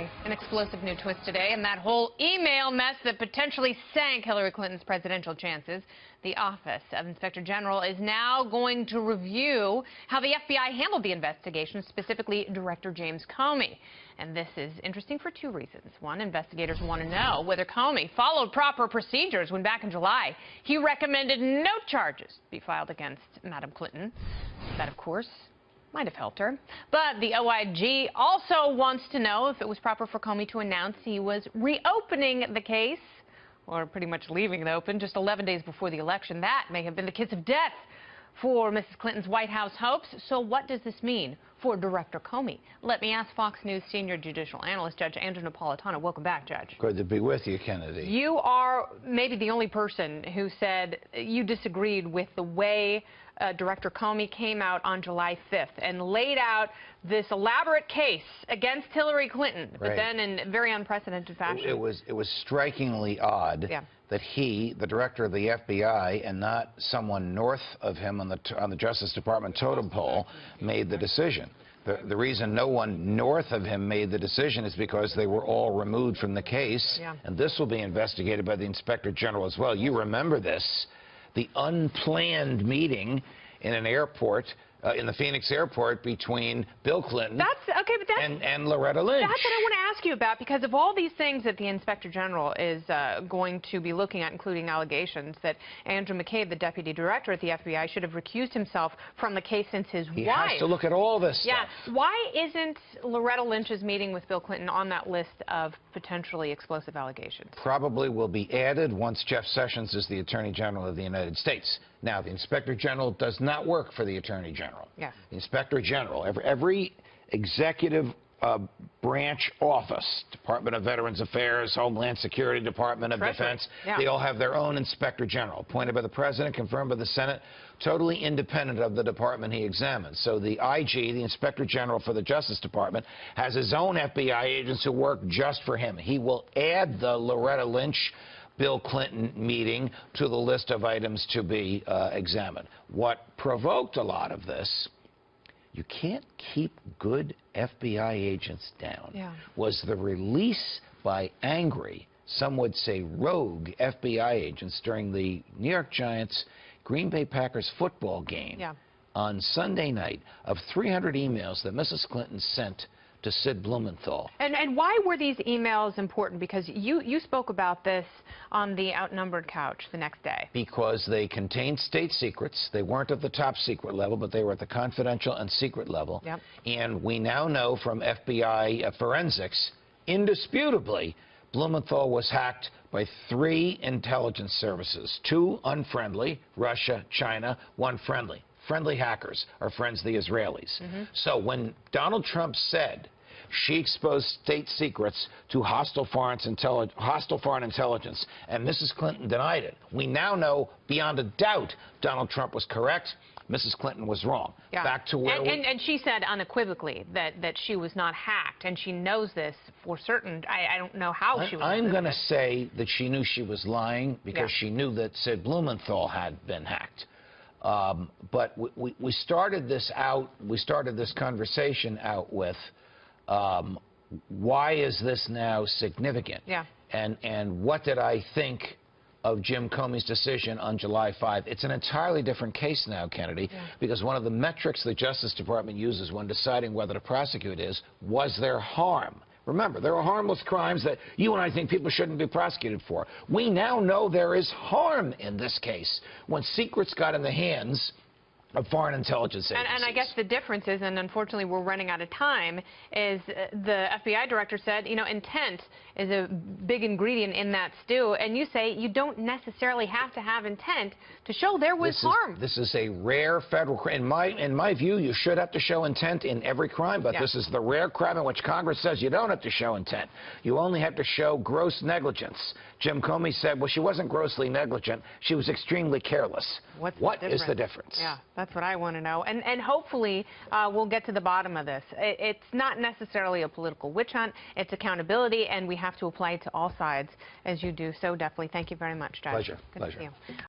Comey. An explosive new twist today, and that whole email mess that potentially sank Hillary Clinton's presidential chances. The Office of Inspector General is now going to review how the FBI handled the investigation, specifically Director James Comey. And this is interesting for two reasons. One, investigators want to know whether Comey followed proper procedures when back in July he recommended no charges be filed against Madam Clinton. That, of course, might have helped her. But the OIG also wants to know if it was proper for Comey to announce he was reopening the case, or pretty much leaving it open, just 11 days before the election. That may have been the kiss of death for Mrs. Clinton's White House hopes. So what does this mean for Director Comey? Let me ask Fox News senior judicial analyst Judge Andrew Napolitano. Welcome back, Judge. Good to be with you, Kennedy. You are maybe the only person who said you disagreed with the way Director Comey came out on July 5th and laid out this elaborate case against Hillary Clinton, but then in very unprecedented fashion. It was strikingly odd that he, the director of the FBI, and not someone north of him on the Justice Department totem pole, made the decision. The reason no one north of him made the decision is because they were all removed from the case, and this will be investigated by the Inspector General as well. You remember this, the unplanned meeting in an airport, in the Phoenix airport, between Bill Clinton and Loretta Lynch. That's what I want to ask you about, because of all these things that the Inspector General is going to be looking at, including allegations that Andrew McCabe, the deputy director at the FBI, should have recused himself from the case since his wife. He has to look at all this stuff. Why isn't Loretta Lynch's meeting with Bill Clinton on that list of potentially explosive allegations? Probably will be added once Jeff Sessions is the Attorney General of the United States. Now, the Inspector General does not work for the Attorney General. The Inspector General, every executive branch office, Department of Veterans Affairs, Homeland Security, Department of Defense, they all have their own Inspector General, appointed by the President, confirmed by the Senate, totally independent of the department he examines. So the IG, the Inspector General for the Justice Department, has his own FBI agents who work just for him. He will add the Loretta Lynch Bill Clinton meeting to the list of items to be examined. What provoked a lot of this, you can't keep good FBI agents down, was the release by angry, some would say rogue, FBI agents during the New York Giants Green Bay Packers football game on Sunday night of 300 emails that Mrs. Clinton sent to Sid Blumenthal. And why were these emails important? Because you spoke about this on the Outnumbered couch the next day. Because they contained state secrets. They weren't at the top secret level, but they were at the confidential and secret level. And we now know from FBI forensics, indisputably, Blumenthal was hacked by 3 intelligence services, 2 unfriendly, Russia, China, 1 friendly. Friendly hackers are friends of the Israelis. So when Donald Trump said she exposed state secrets to hostile foreign intelligence, and Mrs. Clinton denied it, we now know beyond a doubt Donald Trump was correct. Mrs. Clinton was wrong. Back to where and she said unequivocally that she was not hacked, and she knows this for certain. I don't know how she was. I'm going to say that she knew she was lying because she knew that Sid Blumenthal had been hacked. But we started this conversation out with, why is this now significant? And what did I think of Jim Comey's decision on July 5? It's an entirely different case now, Kennedy, because one of the metrics the Justice Department uses when deciding whether to prosecute is, was there harm? Remember, there are harmless crimes that you and I think people shouldn't be prosecuted for. We now know there is harm in this case when secrets got in the hands of foreign intelligence agencies. And I guess the difference is, and unfortunately we're running out of time, is the FBI director said, you know, intent is a big ingredient in that stew, and you say you don't necessarily have to have intent to show there was harm. This is a rare federal crime. In my view, you should have to show intent in every crime, but this is the rare crime in which Congress says you don't have to show intent. You only have to show gross negligence. Jim Comey said, well, she wasn't grossly negligent. She was extremely careless. What is the difference? That's what I want to know. And hopefully we'll get to the bottom of this. It's not necessarily a political witch hunt. It's accountability, and we have to apply it to all sides as you do so definitely. Thank you very much, Judge. Pleasure. Good to see you.